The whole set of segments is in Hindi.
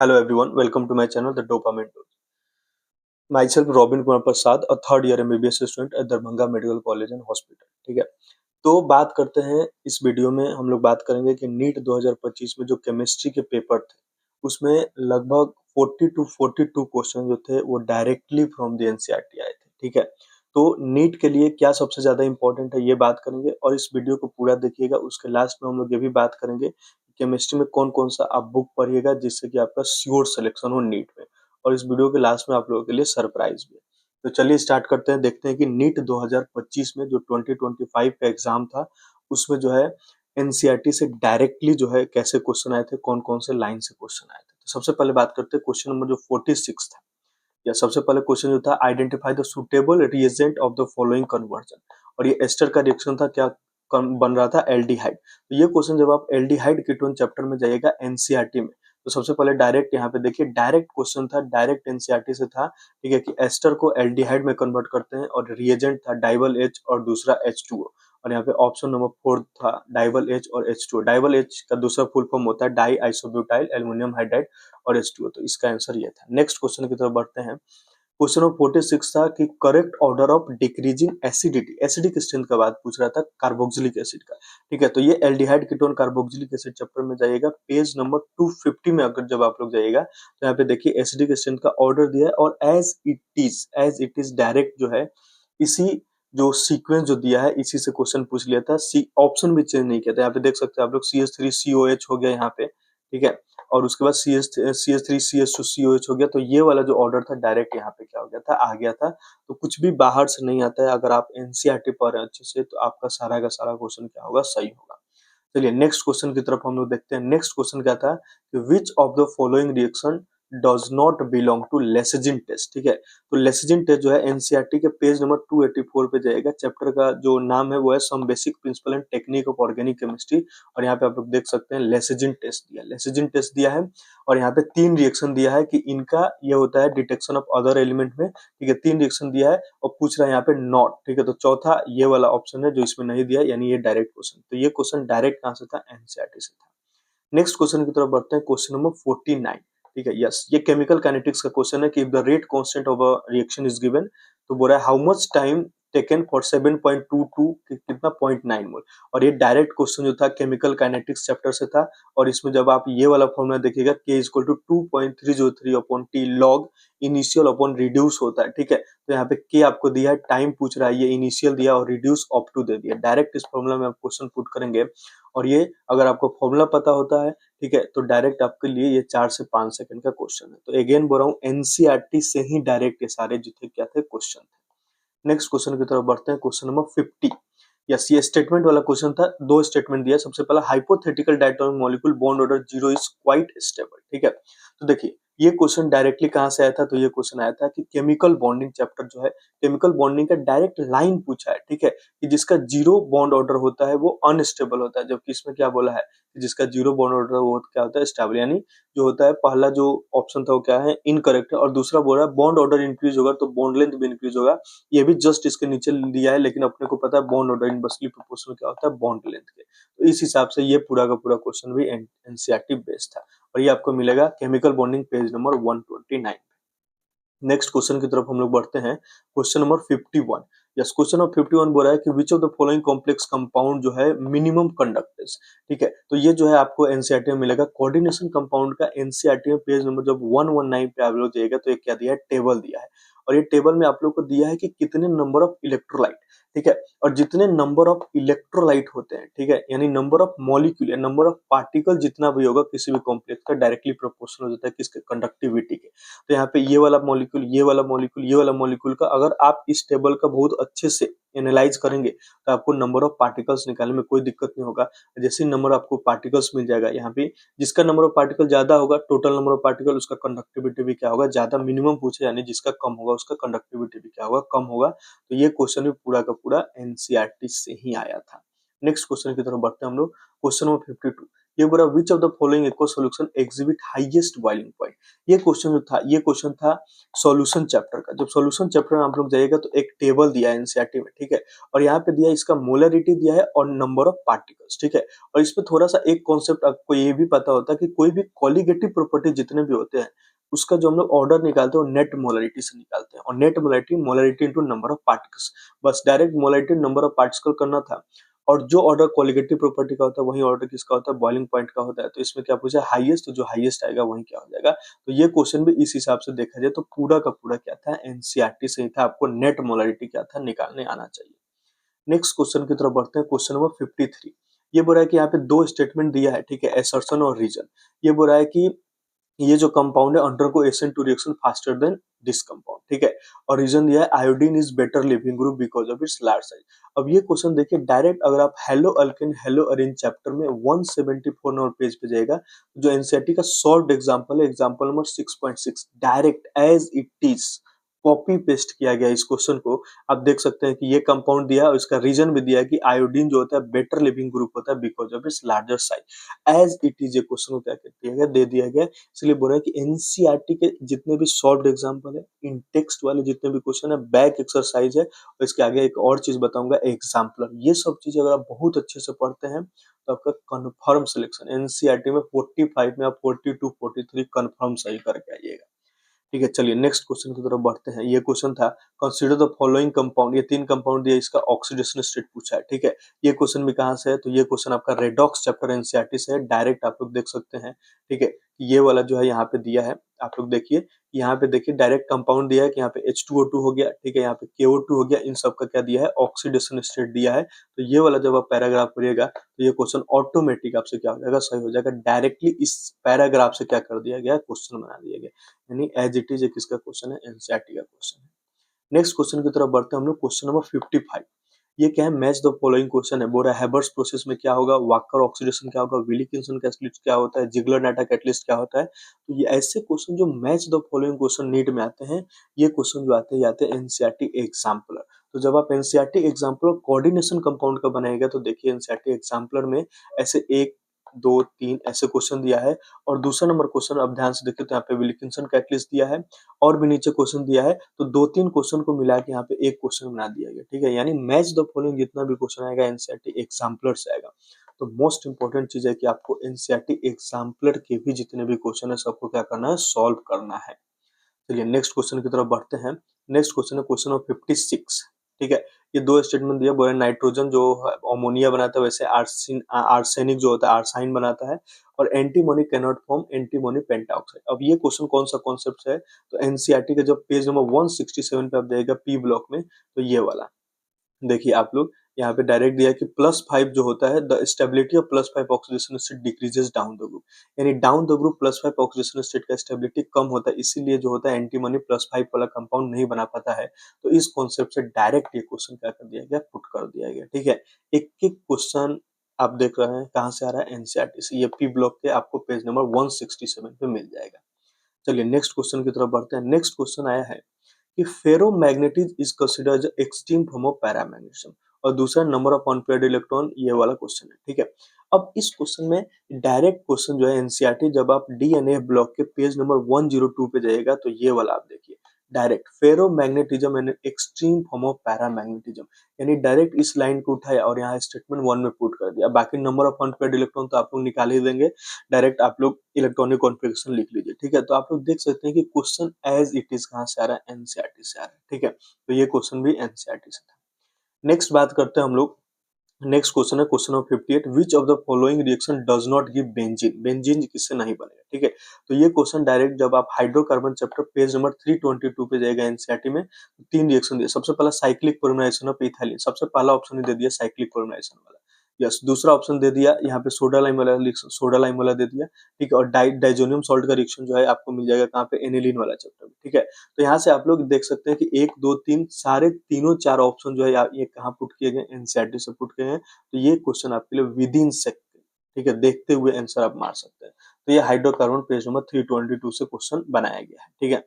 Hello everyone, welcome to my channel, The Dopamine Dose. Myself Robin Kumar Prasad, a third year MBBS student at Darbhanga Medical College and Hospital. ठीक है, तो बात करते हैं इस वीडियो में हम लोग बात करेंगे कि नीट 2025 में जो केमिस्ट्री के पेपर थे उसमें लगभग 40 टू 42 क्वेश्चन जो थे वो डायरेक्टली फ्रॉम द एनसीईआरटी आए थे। ठीक है, तो नीट के लिए क्या सबसे ज्यादा इंपॉर्टेंट है ये बात करेंगे और इस वीडियो को पूरा देखिएगा। उसके लास्ट में हम लोग ये भी बात करेंगे केमिस्ट्री में कौन कौन सा आप बुक पढ़िएगा जिससे कि आपका श्योर सिलेक्शन हो नीट में। और इस वीडियो के लास्ट में आप लोगों के लिए सरप्राइज भी है। तो चलिए स्टार्ट करते हैं, देखते हैं कि नीट 2025 में जो 2025 का एग्जाम था उसमें जो है एनसीईआरटी से डायरेक्टली जो है कैसे क्वेश्चन आए थे, कौन कौन से लाइन से क्वेश्चन आए थे। तो सबसे पहले बात करते हैं क्वेश्चन नंबर जो 46 था। या सबसे पहले क्वेश्चन जो था, identify the suitable reagent of the following conversion. और ये एस्टर का रिएक्शन था, क्या बन रहा था, एल्डिहाइड। तो ये क्वेश्चन जब आप एल्डिहाइड कीटोन चैप्टर में जाइएगा एनसीईआरटी में, तो सबसे पहले डायरेक्ट यहाँ पे देखिए डायरेक्ट क्वेश्चन था, डायरेक्ट एनसीईआरटी से था। ठीक है, कि एस्टर को एल्डिहाइड में कन्वर्ट करते हैं और रिएजेंट था डाइबल एच और दूसरा H2O। और यहाँ पे ऑप्शन नंबर 4 था डाइबल एच और H2O। डाइबल एच का दूसरा फुल फॉर्म होता है डाई आइसोब्यूटाइल एल्युमिनियम हाइड्राइड और H2O। तो इसका आंसर ये था। नेक्स्ट क्वेश्चन की तरफ बढ़ते हैं। क्वेश्चन नंबर 46 था कि correct order of decreasing acidity, acidic strength का बात पूछ रहा था कार्बोक्सिलिक एसिड का। ठीक है, तो ये aldehyde ketone carboxylic acid chapter में जाइएगा, पेज नंबर 250 में अगर जब आप लोग जाइएगा तो यहाँ पे देखिए एसिडिक स्ट्रेंथ का ऑर्डर दिया है और एज इट इज डायरेक्ट जो है इसी जो सीक्वेंस जो दिया है इसी से क्वेश्चन पूछ लिया था। सी ऑप्शन भी चेंज नहीं किया था। यहाँ पे देख सकते हैं आप लोग CH3COH हो गया यहाँ पे। ठीक है, और उसके बाद CH3CH2COH हो गया। तो ये वाला जो ऑर्डर था डायरेक्ट यहाँ पे क्या हो गया था, आ गया था। तो कुछ भी बाहर से नहीं आता है। अगर आप एनसीईआरटी पढ़ रहे हैं अच्छे से तो आपका सारा का सारा क्वेश्चन क्या होगा, सही होगा। चलिए नेक्स्ट क्वेश्चन की तरफ हम लोग देखते हैं। नेक्स्ट क्वेश्चन क्या था कि which of the following reaction does not belong to Lassaigne test. ठीक है, तो लेसिजिन टेस्ट जो है एनसीईआरटी के पेज नंबर 284 पे जाएगा। चैप्टर का जो नाम है वो है some basic principle and technique of organic chemistry. और यहाँ पे आप लोग देख सकते हैं लेसिजिन टेस्ट दिया है। और यहाँ पे 3 रिएक्शन दिया है कि इनका ये होता है डिटेक्शन ऑफ अदर एलिमेंट में। ठीक है, 3 रिएक्शन दिया है और पूछ रहा है यहाँ पे नॉट। ठीक है, तो चौथा ये वाला ऑप्शन है जो इसमें नहीं दिया, यानी ये डायरेक्ट क्वेश्चन। तो ये क्वेश्चन डायरेक्ट कहां से था, एनसीईआरटी से था। नेक्स्ट क्वेश्चन की तरफ बढ़ते हैं, क्वेश्चन नंबर 49। ठीक है, यस, ये केमिकल काइनेटिक्स का क्वेश्चन है कि if the rate constant of a reaction is given, तो बोल रहा है how much time taken for 7.22 कितना 0.9 मोल। और ये डायरेक्ट क्वेश्चन जो था केमिकल काइनेटिक्स चैप्टर से था। और इसमें जब आप ये वाला फॉर्मूला देखिएगा K equal to 2.303 upon t log initial upon reduce होता है। ठीक है, तो यहाँ पे K आपको दिया है, टाइम पूछ रहा है, ये इनिशियल दिया और रिड्यूस अप टू दे दिया। डायरेक्ट इस फॉर्मूला में आप क्वेश्चन पुट करेंगे और ये अगर आपको फॉर्मूला पता होता है, ठीक है, तो डायरेक्ट आपके लिए ये 4 से 5 सेकंड का क्वेश्चन है। तो अगेन बोल रहा हूँ एनसीईआरटी से ही डायरेक्ट ये सारे जो थे क्या थे, क्वेश्चन थे। नेक्स्ट क्वेश्चन की तरफ बढ़ते हैं, क्वेश्चन नंबर 50। यस, ये स्टेटमेंट वाला क्वेश्चन था। 2 स्टेटमेंट दिया। सबसे पहला hypothetical diatomic molecule bond order 0 is quite stable. ठीक है, तो देखिए ये क्वेश्चन डायरेक्टली कहां से आया था, तो ये क्वेश्चन आया था कि केमिकल बॉन्डिंग चैप्टर जो है, केमिकल बॉन्डिंग का डायरेक्ट लाइन पूछा है। ठीक है, कि जिसका 0 बॉन्ड ऑर्डर होता है वो अनस्टेबल होता है, जबकि इसमें क्या बोला है कि जिसका 0 बॉन्ड ऑर्डर वो क्या होता है, स्टेबल। यानी जो होता है पहला जो ऑप्शन था वो क्या है, इनकरेक्ट है। और दूसरा बोल रहा है बॉन्ड ऑर्डर इंक्रीज होगा तो बॉन्ड लेंथ भी इंक्रीज होगा। ये भी जस्ट इसके नीचे दिया है, लेकिन अपने को पता है बॉन्ड ऑर्डर इनवर्सली प्रोपोर्शनल क्या होता है, बॉन्ड लेंथ के। तो इस हिसाब से ये पूरा का पूरा क्वेश्चन भी एनसीईआरटी बेस्ड था। और ये आपको मिलेगा chemical bonding page number 129। Next question की तरफ हम लोग बढ़ते हैं, question number 51। Yes, question number 51 बोल रहा है कि which of the following complex compound जो है मिनिमम कंडक्टेंस। ठीक है, तो ये जो है आपको एनसीईआरटी में मिलेगा। कोऑर्डिनेशन कंपाउंड का एनसीईआरटी में पेज नंबर जब 119 पे आप लोग जाइएगा तो ये क्या दिया है, टेबल दिया है। और ये टेबल में आप लोग को दिया है कि कितने नंबर ऑफ इलेक्ट्रोलाइट, ठीक है, और जितने नंबर ऑफ इलेक्ट्रोलाइट होते हैं, ठीक है, यानी नंबर ऑफ मॉलिक्यूल या नंबर ऑफ पार्टिकल जितना भी होगा किसी भी कॉम्प्लेक्स का डायरेक्टली प्रोपोर्शनल हो जाता है किसके, कंडक्टिविटी के। तो यहाँ पे ये वाला मॉलिक्यूल, ये वाला मॉलिक्यूल, ये वाला मॉलिक्यूल का अगर आप इस टेबल का बहुत अच्छे से एनालाइज करेंगे तो आपको नंबर ऑफ पार्टिकल्स निकालने में कोई दिक्कत नहीं होगा। जैसे नंबर आपको पार्टिकल्स मिल जाएगा यहाँ पे, जिसका नंबर ऑफ पार्टिकल ज्यादा होगा, टोटल नंबर ऑफ पार्टिकल, उसका कंडक्टिविटी भी क्या होगा, ज्यादा। मिनिमम पूछे यानी जिसका कम होगा उसका कंडक्टिविटी भी क्या होगा, कम होगा। तो ये क्वेश्चन भी पूरा का पूरा एनसीईआरटी से ही आया था। नेक्स्ट क्वेश्चन की तरफ बढ़ते हैं हम लोग, क्वेश्चन नंबर 52। ये बोला विच of the following equal solution exhibit highest boiling point. ये क्वेश्चन जो था, ये क्वेश्चन था सॉल्यूशन चैप्टर का। जब सॉल्यूशन चैप्टर में आप लोग जाइएगा तो एक टेबल दिया है एनसीईआरटी में, ठीक है, और यहाँ पे दिया है इसका मोलरिटी दिया है और नंबर ऑफ पार्टिकल्स, ठीक है। और इसमें थोड़ा सा एक कॉन्सेप्ट आपको ये भी पता होता है कि कोई भी कॉलिगेटिव प्रॉपर्टी जितने भी होते हैं उसका जो हम लोग ऑर्डर निकालते हैं वो नेट मोलरिटी से निकालते हैं, और net molarity molarity into number of particles, बस direct molarity number of particle करना था। और जो ऑर्डर कॉलिगेटिव प्रॉपर्टी का होता है वही ऑर्डर किसका होता है, बॉइलिंग पॉइंट का होता है। तो इसमें क्या पूछा, हाईएस्ट, तो जो हाईएस्ट आएगा वही क्या हो जाएगा। तो ये क्वेश्चन भी इस हिसाब से देखा जाए तो पूरा का पूरा क्या था, एनसीईआरटी से ही था, आपको नेट मोलरिटी क्या था निकालने आना चाहिए। नेक्स्ट क्वेश्चन की तरफ बढ़ते हैं, क्वेश्चन नंबर 53। ये बोल रहा है कि यहाँ पे दो स्टेटमेंट दिया है, ठीक है, एसर्शन और रीजन। ये बोल रहा है कि ये जो कंपाउंड है undergo SN2 reaction faster than this compound, ठीक है, और रीजन दिया है iodine is better leaving group because of its large size. अब ये क्वेश्चन देखिए डायरेक्ट, अगर आप halo alkane halo arene chapter में 174 नंबर पेज पे जाएगा, जो एनसीईआरटी का सॉल्व्ड एग्जांपल है, example number 6.6, direct as it is copy paste किया गया इस क्वेश्चन को। आप देख सकते हैं कि ये कंपाउंड दिया है और इसका रीजन भी दिया है कि आयोडीन जो होता है बेटर लिविंग ग्रुप होता है because of its larger size. As it is ये क्वेश्चन को क्या कर दिया गया, दे दिया गया। इसलिए बोल रहा है कि एनसीईआरटी के जितने भी सॉल्व्ड एग्जांपल है, इन टेक्स्ट वाले जितने भी क्वेश्चन है, बैक एक्सरसाइज है, और इसके आगे एक और चीज बताऊंगा एग्जाम्पलर। ये सब चीजें अगर आप बहुत अच्छे से पढ़ते हैं तो आपका कन्फर्म सिलेक्शन एनसीईआरटी में 45 में आप 42 43 कन्फर्म सही करके आइएगा। ठीक है, चलिए नेक्स्ट क्वेश्चन की तरफ बढ़ते हैं। ये क्वेश्चन था कंसीडर द फॉलोइंग कंपाउंड, ये तीन कंपाउंड दिया, इसका ऑक्सीडेशन स्टेट पूछा है, ठीक है। ये क्वेश्चन भी कहाँ से है, तो ये क्वेश्चन आपका रेडॉक्स चैप्टर एनसीईआरटी से है, डायरेक्ट आप लोग देख सकते हैं, ठीक है। ये वाला जो है यहाँ पे दिया है, आप लोग देखिए, यहाँ पे देखिए डायरेक्ट कंपाउंड दिया है कि यहाँ पे H2O2 हो गया, ठीक है, यहाँ पे KO2 हो गया, इन सब का क्या दिया है, ऑक्सीडेशन स्टेट दिया है। तो ये वाला जब आप पैराग्राफ पढ़िएगा तो ये क्वेश्चन ऑटोमेटिक आपसे क्या हो जाएगा, सही हो जाएगा। डायरेक्टली इस पैराग्राफ से क्या कर दिया गया, क्वेश्चन बना दिया गया, यानी एज इट इज किसका क्वेश्चन है, एनसीईआरटी का क्वेश्चन है। नेक्स्ट क्वेश्चन की तरफ बढ़ते हैं हम लोग, क्वेश्चन नंबर 55। ये क्या है, मैच द फॉलोइंग क्वेश्चन है। बोल रहा है हेबर्स प्रोसेस में क्या होगा, वाकर ऑक्सीडेशन क्या होगा, विलिकिंसन कैटलिस्ट क्या होता है, जिगलर नाटा कैटलिस्ट क्या होता है। तो ये ऐसे क्वेश्चन जो match the following question NEET में आते हैं, ये क्वेश्चन जो आते हैं एनसीईआरटी एग्जाम्पलर। तो जब आप एनसीईआरटी एग्जाम्पलर कोऑर्डिनेशन कंपाउंड का बनाएगा तो देखिए एनसीईआरटी एग्जाम्पलर में ऐसे एक दो तीन ऐसे क्वेश्चन दिया है, और दूसरा नंबर क्वेश्चन आप ध्यान से देखिए तो यहाँ पे विलिकिंसन कैटलिस्ट दिया है, और भी नीचे क्वेश्चन दिया है, तो दो तीन क्वेश्चन को मिला के यहाँ पे एक क्वेश्चन बना दिया गया, ठीक है। यानी मैच द फॉलोइंग जितना भी क्वेश्चन आएगा एनसीईआरटी एग्जाम्पलर से आएगा। तो मोस्ट इंपॉर्टेंट चीज है कि आपको एनसीईआरटी एग्जाम्पलर के भी जितने भी क्वेश्चन है सबको क्या करना है, सॉल्व करना है। चलिए नेक्स्ट क्वेश्चन की तरफ बढ़ते हैं। नेक्स्ट क्वेश्चन है क्वेश्चन नंबर 56, ठीक है। ये दो स्टेटमेंट दिया, बोले नाइट्रोजन जो अमोनिया बनाता है वैसे आर्सेनिक जो होता है आर्साइन बनाता है, और antimony cannot form antimony pentoxide. अब ये क्वेश्चन कौन सा कॉन्सेप्ट है, तो एनसीईआरटी का जब पेज नंबर 167 पे आप जाएगा पी ब्लॉक में, तो ये वाला देखिए आप लोग, यहाँ पे डायरेक्ट दिया है कि +5 जो होता है, the stability of +5 oxidation state decreases down the group. यानी down the group +5 oxidation state का स्टेबिलिटी कम होता है, इसीलिए जो होता है एंटीमनी +5 वाला कंपाउंड नहीं बना पाता है। तो इस कॉन्सेप्ट से डायरेक्ट ये क्वेश्चन क्या कर दिया गया, पुट कर दिया गया, ठीक है। एक एक क्वेश्चन आप देख रहे हैं कहाँ से आ रहा है, एनसीईआरटी से। ये पी ब्लॉक के आपको पेज नंबर 167 पे मिल जाएगा। चलिए नेक्स्ट क्वेश्चन की तरफ बढ़ते हैं। नेक्स्ट क्वेश्चन आया है कि ferromagnetism is considered as extreme form of paramagnetism, और दूसरा नंबर ऑफ अनपेयर्ड इलेक्ट्रॉन, ये वाला क्वेश्चन है, ठीक है। अब इस क्वेश्चन में डायरेक्ट क्वेश्चन जो है एनसीईआरटी, जब आप डीएनए ब्लॉक के पेज नंबर 102 पे जाइएगा तो ये वाला आप देखिए, direct ferromagnetism and extreme form of paramagnetism, यानी डायरेक्ट इस लाइन को उठाया और यहाँ स्टेटमेंट 1 में पुट कर दिया। बाकी नंबर ऑफ अनपेयर्ड इलेक्ट्रॉन तो आप लोग निकाल ही देंगे, डायरेक्ट आप लोग इलेक्ट्रॉनिक कॉन्फ़िगरेशन लिख लीजिए, ठीक है। तो आप लोग देख सकते हैं कि क्वेश्चन एज इट इज कहाँ से आ रहा है, एनसीईआरटी से आ रहा है, ठीक है। तो ये क्वेश्चन भी एनसीईआरटी से था। नेक्स्ट बात करते हैं हम लोग, नेक्स्ट क्वेश्चन है question number 58, which of the following reaction does not give benzene, benzene किससे नहीं बनेगा, ठीक है। तो ये क्वेश्चन डायरेक्ट जब आप हाइड्रोकार्बन चैप्टर पेज नंबर 322 पे जाएगा एनसीईआरटी में, तो तीन रिएक्शन दिया। सबसे पहला साइक्लिक पोलीमराइजेशन ऑफ इथाइलिन, सबसे पहला ऑप्शन ही दे दिया साइक्लिक पोलीमराइजेशन वाला, यस। दूसरा ऑप्शन दे दिया यहाँ पे सोडा लाइम वाला, सोडा लाइम वाला दे दिया, ठीक है। और डाइजोनियम सॉल्ट का रिएक्शन जो है आपको मिल जाएगा कहाँ पे, एनिलीन वाला चैप्टर में, ठीक है। तो यहाँ से आप लोग देख सकते हैं कि एक दो तीन सारे तीनों चार ऑप्शन जो है ये कहाँ पुट किए गए, एनसीईआरटी से पुट किए हैं। तो ये क्वेश्चन आपके लिए विद इन सेकंड, ठीक है, देखते हुए आंसर आप मार सकते हैं। तो ये हाइड्रोकार्बन पेज नंबर 322 से क्वेश्चन बनाया गया है, ठीक है।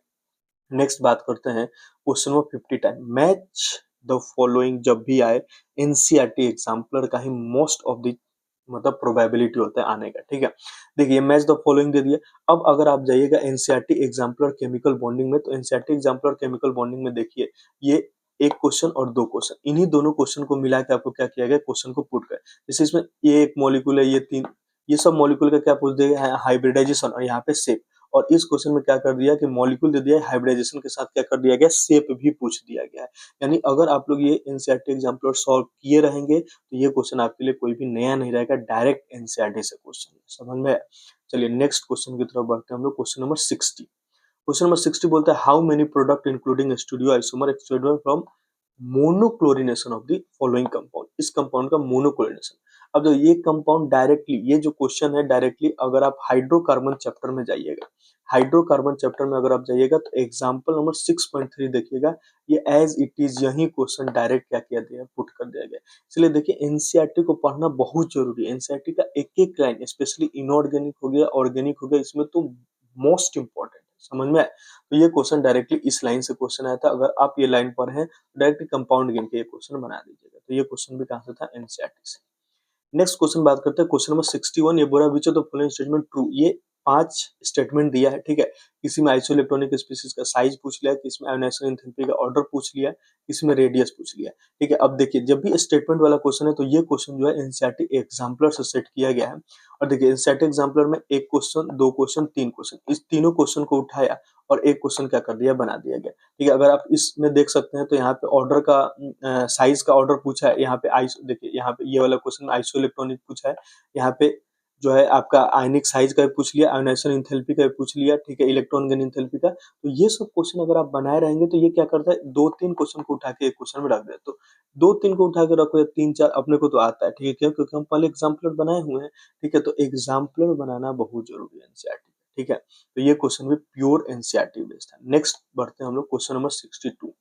नेक्स्ट बात करते हैं question number 50 match the following जब भी आए एनसीईआरटी एग्जाम्पलर का ही मोस्ट ऑफ द मतलब प्रोबेबिलिटी होता है आने का, ठीक है। देखिए मैच द फॉलोइंग दे दिया। अब अगर आप जाइएगा एनसीईआरटी एग्जाम्पल और केमिकल बॉन्डिंग में, तो एनसीईआरटी एग्जाम्पल और केमिकल बॉन्डिंग में देखिए ये एक क्वेश्चन और दो क्वेश्चन, इन्हीं दोनों क्वेश्चन को मिला के आपको क्या किया गया, क्वेश्चन को पुट कर, जैसे इसमें ये एक मॉलिक्यूल है, ये तीन, ये सब मॉलिक्यूल का क्या पूछ दिया, हाइब्रिडाइजेशन, और यहाँ पे शेप। और इस क्वेश्चन में क्या कर दिया कि मॉलिक्यूल दे दिया है, हाइब्रिडाइजेशन के साथ क्या कर दिया गया, शेप भी पूछ दिया गया है। यानी अगर आप लोग ये एनसीईआरटी एग्जाम्पल सॉल्व किए रहेंगे तो ये क्वेश्चन आपके लिए कोई भी नया नहीं रहेगा, डायरेक्ट एनसीईआरटी से क्वेश्चन समझ में आया? चलिए नेक्स्ट क्वेश्चन की तरफ बढ़ते हैं हम लोग, क्वेश्चन नंबर 60। क्वेश्चन नंबर 60 बोलता है how many product including studio isomer extracted from monochlorination of the following compound, इस कंपाउंड का मोनोक्लोरिनेशन। अब जो ये कंपाउंड डायरेक्टली, ये जो क्वेश्चन है डायरेक्टली अगर आप हाइड्रोकार्बन चैप्टर में जाइएगा, हाइड्रोकार्बन चैप्टर में अगर आप जाइएगा तो एग्जांपल नंबर 6.3 देखिएगा, ये एज इट इज यही क्वेश्चन डायरेक्ट क्या किया गया, पुट कर दिया गया। इसलिए देखिए एनसीईआरटी को पढ़ना बहुत जरूरी है, एनसीईआरटी का एक एक लाइन, स्पेशली इनऑर्गेनिक हो गया, ऑर्गेनिक हो गया, इसमें तो मोस्ट इंपॉर्टेंट है, समझ में आया? तो ये क्वेश्चन डायरेक्टली इस लाइन से क्वेश्चन आया था, अगर आप ये लाइन पर हैं डायरेक्टली कंपाउंड गिन के ये क्वेश्चन बना दीजिएगा, तो ये क्वेश्चन भी कहाँ से था, एनसीईआरटी से। नेक्स्ट क्वेश्चन बात करते हैं, क्वेश्चन नंबर 61, ये बोला विच of the following statement true, ये 5 स्टेटमेंट दिया है, ठीक है। किसी में आइसोइलेक्ट्रॉनिक स्पीशीज का साइज पूछ लिया, किसी में आयोनाइजेशन एंथैल्पी का ऑर्डर पूछ लिया, किसी में रेडियस पूछ लिया, ठीक है। अब देखिए जब भी स्टेटमेंट वाला क्वेश्चन है तो ये क्वेश्चन जो है एनसीईआरटी एग्जाम्पलर से सेट किया गया है। और देखिए एनसीईआरटी एग्जाम्पलर में एक क्वेश्चन, दो क्वेश्चन, तीन क्वेश्चन, इस तीनों क्वेश्चन को उठाया और एक क्वेश्चन क्या कर दिया, बना दिया गया, ठीक है। अगर आप इसमें देख सकते हैं तो यहाँ पे ऑर्डर का साइज का ऑर्डर पूछा है, यहाँ पे आइस देखिए, यहाँ पे ये वाला क्वेश्चन में आइसो इलेक्ट्रॉनिक पूछा है, यहाँ पे जो है आपका आयनिक साइज का भी पूछ लिया, आयोनाइजेशन एंथैल्पी का भी पूछ लिया, ठीक है, इलेक्ट्रॉन गन एंथैल्पी का। तो ये सब क्वेश्चन अगर आप बनाए रहेंगे तो ये क्या करता है, दो तीन क्वेश्चन को उठा के एक क्वेश्चन में रख दे, तो दो तीन को उठा के रखो या तीन चार, अपने को तो आता है, ठीक है, क्यों, क्योंकि हम पहले एग्जाम्पलर बनाए हुए हैं, ठीक है। तो एग्जाम्पलर बनाना बहुत जरूरी है एनसीईआरटी, ठीक है। तो ये क्वेश्चन भी प्योर एनसीईआरटी बेस्ड है। नेक्स्ट बढ़ते हैं हम लोग, क्वेश्चन नंबर 62।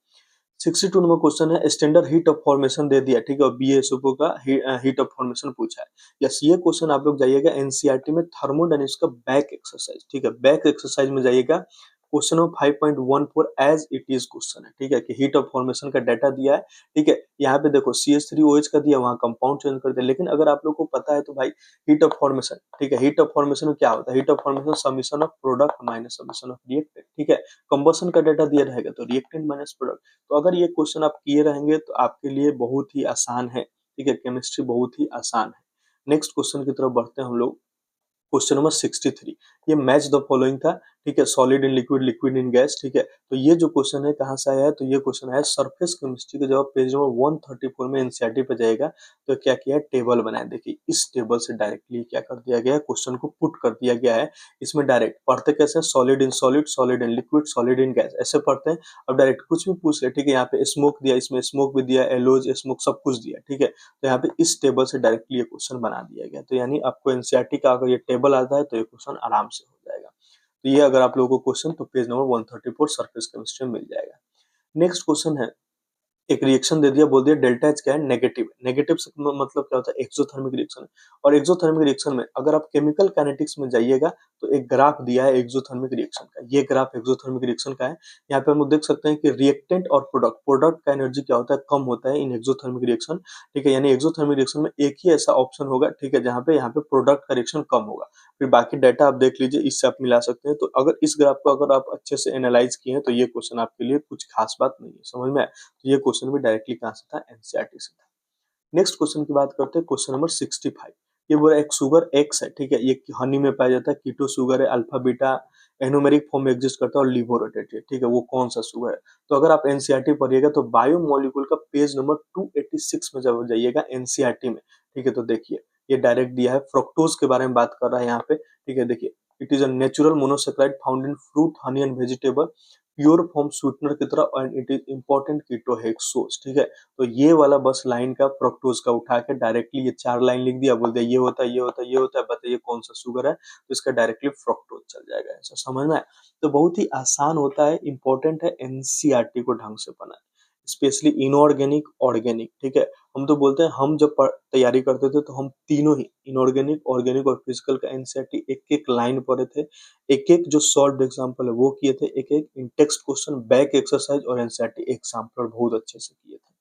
62 नंबर क्वेश्चन है, स्टैंडर्ड हीट ऑफ फॉर्मेशन दे दिया, ठीक है, और बीएसओ का हीट ऑफ फॉर्मेशन पूछा है। यस, ये क्वेश्चन आप लोग जाइएगा एनसीईआरटी में थर्मोडायनेमिक्स का बैक एक्सरसाइज, ठीक है, बैक एक्सरसाइज में जाइएगा, question number 5.14 as it is question है, ठीक है, कि हीट ऑफ फॉर्मेशन का डाटा दिया है, ठीक है। यहाँ पे देखो CH3OH का दिया, वहाँ कंपाउंड चेंज कर दिया, लेकिन अगर आप लोग को पता है तो भाई हीट ऑफ फॉर्मेशन, ठीक है, हीट ऑफ फॉर्मेशन में क्या होता है, heat of formation summation of product minus summation of reactant, ठीक है। कंबशन का डाटा दिया रहेगा तो रिएक्टेंट माइनस प्रोडक्ट। तो अगर ये क्वेश्चन आप किए रहेंगे तो आपके लिए बहुत ही आसान है, ठीक है, केमिस्ट्री बहुत ही आसान है। नेक्स्ट क्वेश्चन की तरफ बढ़ते हैं हम लोग, क्वेश्चन नंबर 63, ये मैच द फॉलोइंग था, ठीक है, solid in liquid, liquid in gas, ठीक है। तो ये जो क्वेश्चन है कहाँ से आया है, तो ये क्वेश्चन है सरफेस केमिस्ट्री का, जब पेज नंबर 134 में एनसीईआरटी पे जाएगा तो क्या किया है, टेबल बनाया, देखिए इस टेबल से डायरेक्टली क्या कर दिया गया है, क्वेश्चन को पुट कर दिया गया है। इसमें डायरेक्ट पढ़ते कैसे हैं, solid in solid, solid in liquid, solid in gas, ऐसे पढ़ते हैं। अब डायरेक्ट कुछ भी पूछ ले, ठीक है, यहाँ पे स्मोक दिया, इसमें स्मोक भी दिया, एलोज स्मोक सब कुछ दिया, ठीक है। तो यहाँ पे इस टेबल से डायरेक्टली ये क्वेश्चन बना दिया गया, तो यानी आपको एनसीईआरटी का अगर ये टेबल आता है तो ये क्वेश्चन आराम से हो जाएगा। तो ये अगर आप लोगों को क्वेश्चन तो पेज नंबर 134 सरफेस केमिस्ट्री में मिल जाएगा। नेक्स्ट क्वेश्चन है, एक रिएक्शन दे दिया, बोल दिया डेल्टा एच क्या है, नेगेटिव। नेगेटिव से मतलब क्या होता है, एक्सोथर्मिक रिएक्शन है। और एक्सोथर्मिक रिएक्शन में अगर आप केमिकल काइनेटिक्स में जाइएगा तो एक ग्राफ दिया है एक्सोथर्मिक रिएक्शन का, ये ग्राफ एक्सोथर्मिक रिएक्शन का है। यहाँ पे हम लोग देख सकते हैं कि रिएक्टेंट और प्रोडक्ट, प्रोडक्ट का एनर्जी क्या होता है, कम होता है इन एक्सोथर्मिक रिएक्शन, ठीक है। यानी एक्सोथर्मिक रिएक्शन में एक ही ऐसा ऑप्शन होगा, ठीक है, जहाँ पे यहाँ पे प्रोडक्ट का रिएक्शन कम होगा। फिर बाकी डाटा आप देख लीजिए, इससे आप मिला सकते हैं। तो अगर इस ग्राफ को अगर आप अच्छे से एनालाइज किए हैं तो ये क्वेश्चन आपके लिए कुछ खास बात नहीं है, समझ में आया? तो ये क्वेश्चन भी डायरेक्टली कहाँ से था, एनसीईआरटी से था। नेक्स्ट क्वेश्चन की बात करते हैं, क्वेश्चन नंबर 65। ये बोला एक शुगर एक्स है, ठीक है, ये हनी में पाया जाता है, कीटो शुगर है, अल्फा बीटा एनोमेरिक फॉर्म में एग्जिस्ट करता है और लिवोरोटेट है, ठीक है, वो कौन सा शुगर है? तो अगर आप एनसीईआरटी पढ़िएगा तो बायोमोलिक्यूल का पेज नंबर 286 में जब जाइएगा एनसीईआरटी में, ठीक है, तो देखिए ये डायरेक्ट दिया है, फ्रक्टोज के बारे में बात कर रहा है यहाँ पे, ठीक है। देखिए it is a natural monosaccharide found in fruit, honey and vegetable, pure form sweetener की तरह, एंड इट इज इंपॉर्टेंट कीटोहेक्सोज, ठीक है। तो ये वाला बस लाइन का फ्रक्टोज का उठा के डायरेक्टली ये चार लाइन लिख दिया, बोल दिया ये होता है, ये होता है, ये होता है, बताइए कौन सा शुगर है, तो इसका डायरेक्टली फ्रक्टोज चल जाएगा, ऐसा समझ में आया? तो बहुत ही आसान होता है, इंपॉर्टेंट है, एनसीईआरटी को ढंग से पढ़ना, स्पेशली इनऑर्गेनिक, ऑर्गेनिक, ठीक है। हम तो बोलते हैं, हम जब तैयारी करते थे तो हम तीनों ही इनऑर्गेनिक, ऑर्गेनिक और फिजिकल का एनसीईआरटी एक एक लाइन पढ़े थे, एक एक जो सॉल्व एग्जाम्पल है वो किए थे, एक एक इन टेक्स्ट क्वेश्चन बैक एक्सरसाइज और एनसीईआरटी एग्जाम्पल बहुत अच्छे से किए थे।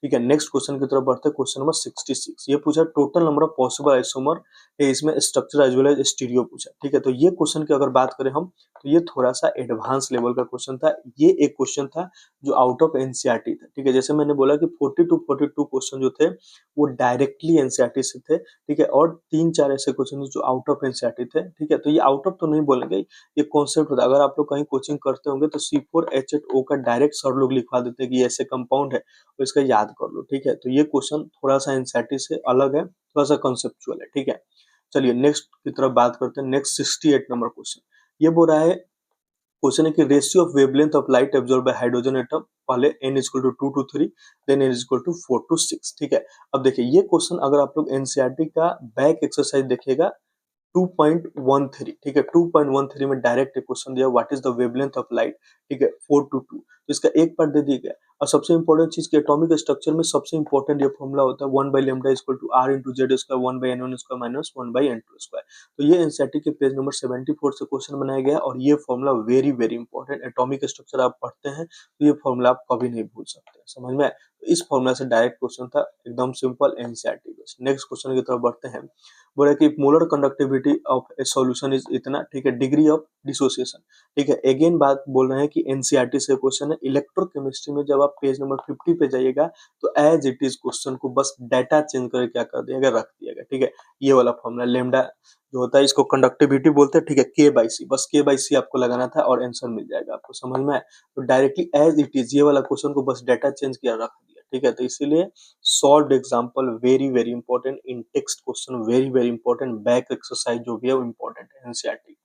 ठीक है, नेक्स्ट क्वेश्चन की तरफ बढ़ते हैं। क्वेश्चन नंबर 66 ये पूछा total number of possible isomer है, इसमें structure as well as stereo पूछा। ठीक है, तो ये क्वेश्चन की अगर बात करें हम, तो ये थोड़ा सा एडवांस लेवल का क्वेश्चन था। ये एक क्वेश्चन था जो आउट ऑफ एनसीईआरटी था। ठीक है, जैसे मैंने बोला कि 40 टू 42 क्वेश्चन जो थे वो डायरेक्टली एनसीईआरटी से थे। ठीक है, और 3-4 ऐसे क्वेश्चन जो आउट ऑफ एनसीईआरटी थे। ठीक है, तो ये आउट ऑफ तो नहीं बोलेंगे, ये कॉन्सेप्ट होता है। अगर आप लोग कहीं कोचिंग करते होंगे तो C4H8O का डायरेक्ट सर लोग लिखवा देते हैं कि ये ऐसे कंपाउंड है, तो इसका याद कर लो। ठीक है, तो ये क्वेश्चन थोड़ा सा एनसीईआरटी से अलग है, थोड़ा सा कंसेप्चुअल है। ठीक है, चलिए नेक्स्ट की तरफ बात करते हैं। नेक्स्ट 68 नंबर क्वेश्चन ये बोल रहा है, क्वेश्चन है कि ratio of wavelength of light absorb by hydrogen atom, पहले n equal to 2 to 3, then n equal to 4 to 6। ठीक है, अब देखिए ये क्वेश्चन अगर आप लोग एनसीईआरटी का बैक एक्सरसाइज देखिएगा 2.13। ठीक है, 2.13 में डायरेक्ट क्वेश्चन दिया what is the wavelength of light. ठीक है, 4 to 2, तो इसका एक पार्ट दे दिया गया। और सबसे इंपॉर्टेंट चीज के एटॉमिक स्ट्रक्चर में सबसे इंपॉर्टेंट ये फॉर्मूला होता है 1 by lambda equal to r into z square 1 by n1 square minus 1 by n2 square. तो ये एनसीईआरटी के पेज नंबर 74 से क्वेश्चन बनाया गया है, और ये formula very very important. Atomic structure आप पढ़ते हैं तो ये फॉर्मूला आप कभी नहीं भूल सकते, समझ में आया? तो इस फॉर्मूला से डायरेक्ट क्वेश्चन था, एकदम simple NCERT based. Next question की तरफ बढ़ते हैं। बोला कि molar conductivity of A solution is इतना। ठीक है, डिग्री ऑफ डिसोसिएशन। ठीक है, अगेन बात बोल रहे हैं कि एनसीईआरटी से क्वेश्चन है। इलेक्ट्रोकेमिस्ट्री में जब आप पेज नंबर 50 पे जाइएगा तो एज इट इज क्वेश्चन को बस डाटा चेंज करके क्या कर दिया गया, रख दिया गया। ठीक है, ये वाला फॉर्मूला लेमडा जो होता है इसको कंडक्टिविटी बोलते हैं। ठीक है, के बाई सी, बस के बाई सी आपको लगाना था और आंसर मिल जाएगा आपको, समझ में आया? तो डायरेक्टली एज इट इज ये वाला क्वेश्चन को बस डाटा चेंज किया, रख दिया। ठीक है, तो इसीलिए solved example very very important, in text question very very important, back exercise जो भी है वो इंपॉर्टेंट है एनसीईआरटी।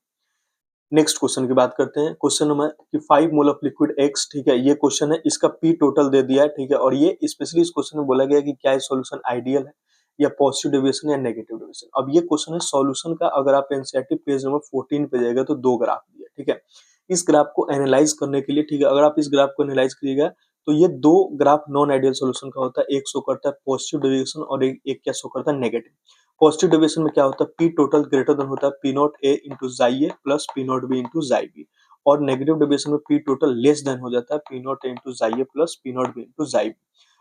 नेक्स्ट क्वेश्चन की बात करते हैं। क्वेश्चन नंबर कि 5 मोल ऑफ लिक्विड एक्स। ठीक है, ये क्वेश्चन है, इसका पी टोटल दे दिया है। ठीक है, और ये स्पेशली इस क्वेश्चन में बोला गया है कि क्या ये सॉल्यूशन आइडियल है या पॉजिटिव डेविएशन या नेगेटिव डेविएशन। अब ये क्वेश्चन है सॉल्यूशन का, अगर आप एनसीईआरटी पेज नंबर 14 पे जाएगा तो दो ग्राफ दिया। ठीक है, इस ग्राफ को एनालाइज करने के लिए, ठीक है, अगर आप इस ग्राफ को एनालाइज करिएगा तो ये दो ग्राफ नॉन आइडियल सॉल्यूशन का होता है। एक शो करता है पॉजिटिव डेविएशन और एक क्या शो करता है, नेगेटिव। पॉजिटिव डेविएशन में क्या होता है, पी टोटल ग्रेटर देन होता है P naught A into chi A plus P naught B into chi B, और नेगेटिव डेविएशन में पी टोटल लेस देन हो जाता है P naught A into chi A plus P naught B into chi B.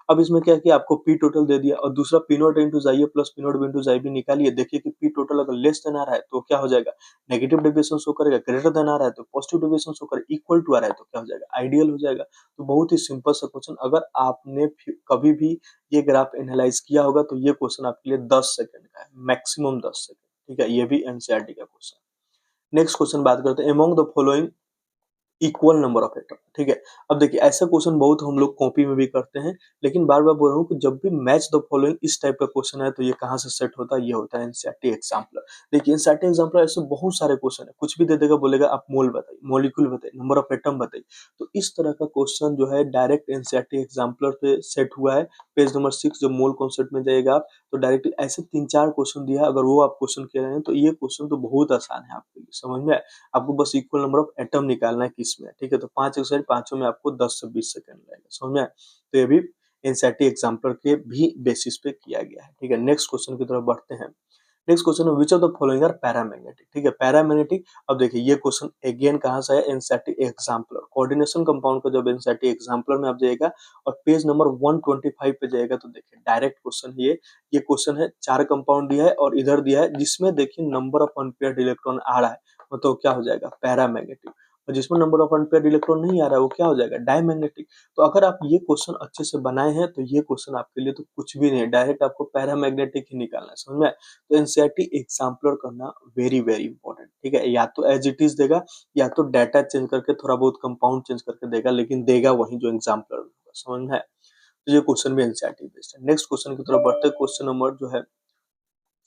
अब इसमें क्या किया, आपको पी टोटल दे दिया और दूसरा P naught A into chi A plus P naught B into chi B निकालिए। देखिए कि पी टोटल अगर लेस देन आ रहा है तो क्या हो जाएगा, नेगेटिव डेविएशन शो करेगा, ग्रेटर देन आ रहा है तो पॉजिटिव डेविएशन शो करेगा, इक्वल टू आ रहा है तो क्या हो जाएगा, आइडियल हो जाएगा। तो बहुत ही सिंपल सा क्वेश्चन, अगर आपने कभी भी ये ग्राफ एनालाइज किया होगा तो ये क्वेश्चन आपके लिए 10 सेकंड का है, मैक्सिमम 10 सेकंड। ठीक है, ये भी एनसीईआरटी का क्वेश्चन। नेक्स्ट क्वेश्चन बात करते हैं, among the following equal number of atom. ठीक है, अब देखिए ऐसा क्वेश्चन बहुत हम लोग कॉपी में भी करते हैं, लेकिन बार बार बोल रहा हूँ कि जब भी मैच द फॉलोइंग इस टाइप का क्वेश्चन है तो ये कहाँ से सेट होता है, ये होता है एनसीईआरटी एग्जाम्पलर। देखिए एनसीईआरटी एग्जाम्पलर ऐसे बहुत सारे क्वेश्चन है, कुछ भी दे देगा, बोलेगा आप मोल बताइए, मॉलिक्यूल बताइए, नंबर ऑफ एटम बताइए। तो इस तरह का क्वेश्चन जो है डायरेक्ट एनसीईआरटी एग्जाम्पलर पे सेट हुआ है। पेज नंबर 6 जब मोल कॉन्सेप्ट में जाएगा आप, तो डायरेक्टली ऐसे 3-4 क्वेश्चन दिया है, अगर वो आप क्वेश्चन कह रहे हैं तो ये क्वेश्चन तो बहुत आसान है आपके लिए, समझ में आया? आपको बस इक्वल नंबर ऑफ एटम निकालना है किसमें। ठीक है, तो 5 एक्सरसाइज, पांचों में आपको 10 से 20 सेकंड लगेगा, समझ में आया? तो ये भी एनसीईआरटी एग्जाम्पलर के भी बेसिस पे किया गया है। ठीक है, नेक्स्ट क्वेश्चन की तरफ बढ़ते हैं। नेक्स्ट क्वेश्चन है which of the following are paramagnetic. ठीक है, पैरामैग्नेटिक, अब देखिए ये क्वेश्चन अगेन कहाँ से है, एनसीईआरटी एग्जाम्पलर कोऑर्डिनेशन कंपाउंड का जब एनसीईआरटी एग्जाम्पलर में आप जाइएगा और पेज नंबर 125 पे जाएगा तो देखिए डायरेक्ट क्वेश्चन है ये क्वेश्चन है, 4 कंपाउंड दिया है और इधर दिया है जिसमें देखिए नंबर ऑफ अनपेयर्ड इलेक्ट्रॉन आ रहा है, मतलब क्या हो जाएगा, पैरामैग्नेटिक। और जिसमें नंबर ऑफ अनपेयर्ड इलेक्ट्रॉन नहीं आ रहा है वो क्या हो जाएगा, डायमैग्नेटिक। तो अगर आप ये क्वेश्चन अच्छे से बनाए हैं तो ये क्वेश्चन आपके लिए तो कुछ भी नहीं है, डायरेक्ट आपको पैरामैग्नेटिक ही निकालना है, समझ में आया? तो एनसीईआरटी एग्जाम्पलर करना वेरी वेरी इंपॉर्टेंट। ठीक है, या तो एज इट इज देगा या तो डाटा चेंज करके थोड़ा बहुत कंपाउंड चेंज करके देगा, लेकिन देगा वही जो एग्जाम्पलर होगा, समझ में आया? तो ये क्वेश्चन भी एनसीईआरटी बेस्ड है। नेक्स्ट क्वेश्चन की तरफ बढ़ते हैं। क्वेश्चन नंबर जो है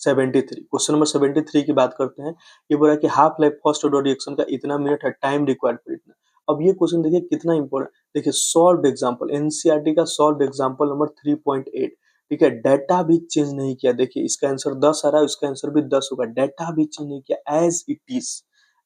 73, क्वेश्चन नंबर 73 की बात करते हैं। ये बोल रहा है कि half life first order reaction का इतना मिनट है, टाइम रिक्वायर्ड फॉर इतना। अब ये क्वेश्चन देखिए कितना इंपॉर्टेंट, देखिए सॉल्व्ड एग्जांपल, एनसीईआरटी का सॉल्व्ड एग्जांपल नंबर 3.8। ठीक है, डाटा भी चेंज नहीं किया, देखिए इसका आंसर 10 आ रहा है, इसका आंसर भी 10 होगा, डाटा भी चेंज नहीं किया, as it is,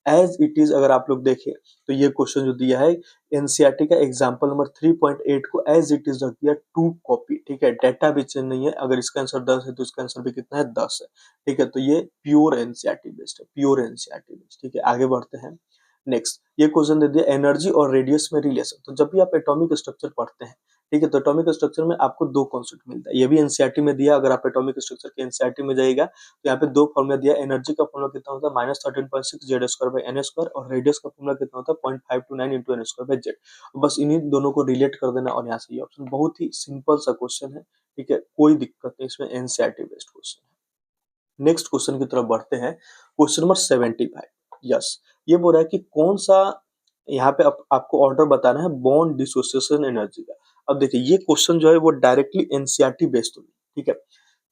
as it is. अगर आप लोग देखें तो ये क्वेश्चन जो दिया है एनसीईआरटी का एग्जांपल नंबर 3.8 को एज इट इज रख दिया, टू कॉपी। ठीक है, डाटा भी चेंज नहीं है, अगर इसका आंसर 10 है तो इसका आंसर भी कितना है, 10 है। ठीक है, तो ये प्योर एनसीईआरटी बेस्ड है, प्योर एनसीईआरटी बेस्ड। ठीक है, आगे बढ़ते हैं। नेक्स्ट ये क्वेश्चन दे दिया एनर्जी और रेडियस में रिलेशन। तो जब भी आप एटॉमिक स्ट्रक्चर पढ़ते हैं, ठीक है, तो एटॉमिक स्ट्रक्चर में आपको 2 कॉन्सेप्ट मिलता है, ये भी एनसीईआरटी में दिया। अगर आप एटॉमिक स्ट्रक्चर के एनसीईआरटी में जाइएगा तो यहाँ पे 2 फॉर्मूला दिया है। एनर्जी का फॉर्मूला कितना होता है -13.6 Z square by N square, और रेडियस का फॉर्मूला कितना होता है 0.529 into N square by Z. बस इन्हीं दोनों को रिलेट कर देना और यहाँ से ये ऑप्शन, बहुत ही सिंपल सा क्वेश्चन है, ठीक है, कोई दिक्कत नहीं इसमें, एनसीईआरटी बेस्ड क्वेश्चन है। नेक्स्ट क्वेश्चन की तरफ बढ़ते हैं, क्वेश्चन नंबर 75। यस, ये बोल रहा है कि कौन सा, यहाँ पे आपको ऑर्डर बताना है बॉन्ड डिसोसिएशन एनर्जी का। अब देखिए ये क्वेश्चन जो है वो डायरेक्टली एनसीईआरटी बेस्ड होगी, ठीक है।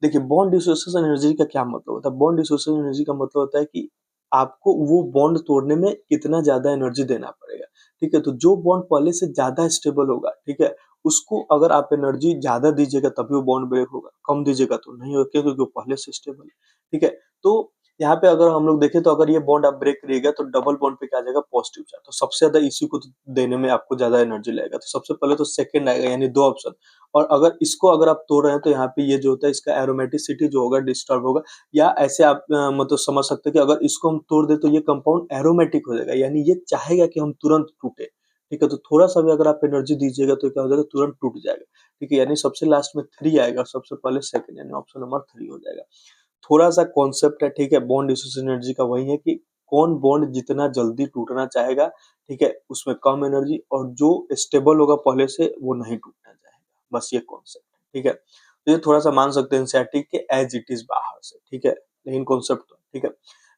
देखिए बॉन्ड डिसोसिएशन एनर्जी का क्या मतलब होता है, बॉन्ड डिसोसिएशन एनर्जी का मतलब होता है कि आपको वो बॉन्ड तोड़ने में कितना ज्यादा एनर्जी देना पड़ेगा, ठीक है। तो जो बॉन्ड पहले से ज्यादा स्टेबल होगा, ठीक है, उसको अगर आप एनर्जी ज्यादा दीजिएगा तभी वो बॉन्ड ब्रेक होगा, कम दीजिएगा तो नहीं होगा, क्योंकि वो पहले से स्टेबल है, ठीक है। तो यहाँ पे अगर हम लोग देखें तो अगर ये बॉन्ड आप ब्रेक करिएगा तो डबल बॉन्ड पे क्या आ जाएगा, पॉजिटिव चार्ज, तो सबसे ज्यादा इसी को तो देने में आपको ज्यादा एनर्जी लगेगा, तो सबसे पहले तो सेकंड आएगा, यानी 2 ऑप्शन। और अगर इसको अगर आप तोड़ रहे हैं तो यहाँ पे ये जो होता है इसका एरोमेटिसिटी जो होगा डिस्टर्ब होगा, या ऐसे आप मतलब समझ सकते हैं कि अगर इसको हम तोड़ दे तो ये कंपाउंड एरोमेटिक हो जाएगा, यानी ये चाहेगा कि हम तुरंत टूटे, ठीक है। तो थोड़ा सा भी अगर आप एनर्जी दीजिएगा तो क्या हो जाएगा, तुरंत टूट जाएगा, ठीक है। यानी सबसे लास्ट में 3 आएगा, सबसे पहले सेकंड, यानी ऑप्शन नंबर 3 हो जाएगा। थोड़ा सा कॉन्सेप्ट है, ठीक है, बॉन्ड डिसोसिएशन एनर्जी का वही है कि कौन बॉन्ड जितना जल्दी टूटना चाहेगा, ठीक है, उसमें कम एनर्जी, और जो स्टेबल होगा पहले से वो नहीं टूटना चाहेगा, बस ये कॉन्सेप्ट है, ठीक है। तो ये थोड़ा सा मान सकते हैं एनसीईआरटी के एज इट इज बाहर से, ठीक है, लेकिन कॉन्सेप्ट तो ठीक है।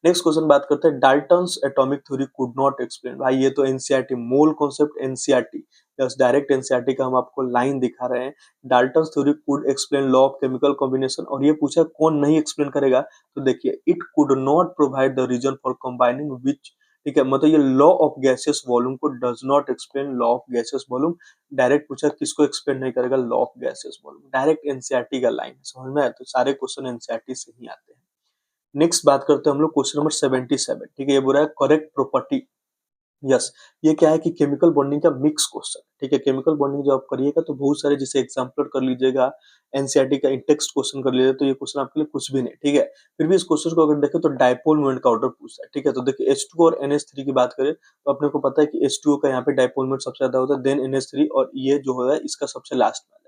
नेक्स्ट क्वेश्चन बात करते हैं, Dalton's atomic theory could not explain. भाई ये तो NCERT mole concept, NCERT yes, direct NCERT का हम आपको लाइन दिखा रहे हैं। Dalton's theory could explain law of chemical combination, और ये पूछा कौन नहीं एक्सप्लेन करेगा, तो देखिए it could not provide the reason for combining which, ठीक है, मतलब ये लॉ ऑफ गैसियस वॉल्यूम को does not explain law of gaseous volume. Direct पूछा किसको एक्सप्लेन नहीं करेगा, law of gaseous volume, direct NCERT का लाइन, समझ में आया, तो सारे क्वेश्चन एनसीईआरटी से ही आते हैं। नेक्स्ट बात करते हैं हम लोग क्वेश्चन नंबर 77, ठीक है, ये बोल रहा है करेक्ट प्रॉपर्टी। यस, ये क्या है कि केमिकल बॉन्डिंग का मिक्स क्वेश्चन, ठीक है। केमिकल बॉन्डिंग जब आप करिएगा तो बहुत सारे, जैसे एग्जाम्पल कर लीजिएगा, एनसीईआरटी का टेक्स्ट क्वेश्चन कर लीजिएगा, तो ये क्वेश्चन आपके लिए कुछ भी नहीं, ठीक है। फिर भी इस क्वेश्चन को अगर देखें तो डायपोल मोमेंट का ऑर्डर पूछता है, ठीक है। तो देखिए H2 और NH3 की बात करें तो अपने को पता है कि H2O का यहाँ पे डायपोल मोमेंट सबसे ज्यादा होता है, देन NH3, और ये जो है इसका सबसे लास्ट में आ जाएगा।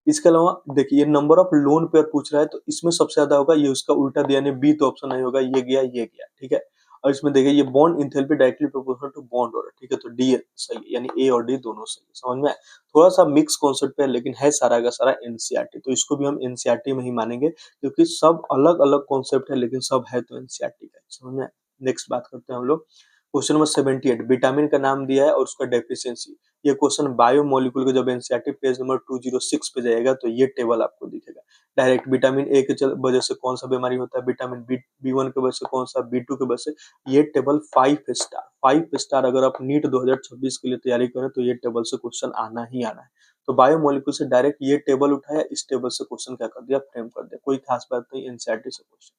इसके अलावा देखिए ये नंबर ऑफ लोन पेयर पूछ रहा है, तो इसमें सबसे ज्यादा होगा, ये उसका उल्टा दिया, यानी बी तो ऑप्शन नहीं होगा, ये गया, ठीक है। और इसमें देखिए ये bond enthalpy directly proportional to bond order, ठीक है, तो डी सही है, यानी ए और डी दोनों सही है, समझ में आया? थोड़ा सा मिक्स कॉन्सेप्ट है, लेकिन है सारा का सारा एनसीईआरटी, तो इसको भी हम एनसीईआरटी में ही मानेंगे, क्योंकि सब अलग अलग कॉन्सेप्ट है, लेकिन सब है तो एनसीईआरटी का, समझ में आया? नेक्स्ट बात करते हैं हम लोग, क्वेश्चन नंबर 78, विटामिन का नाम दिया है और उसका डेफिशिएंसी। ये क्वेश्चन बायोमोलिक्यूल के जब एनसीईआरटी पेज नंबर 206 पे जाएगा तो ये टेबल आपको दिखेगा डायरेक्ट, विटामिन ए के वजह से कौन सा बीमारी होता है, विटामिन बी 1 की वजह से कौन सा, बी 2 की वजह से, ये टेबल 5 स्टार अगर आप नीट 2026 के लिए तैयारी करें तो ये टेबल से क्वेश्चन आना ही आना है। तो बायोमोलिक्यूल से डायरेक्ट ये टेबल उठाया, इस टेबल से क्वेश्चन क्या कर दिया, फ्रेम कर दिया, कोई खास बात नहीं एनसीईआरटी से क्वेश्चन।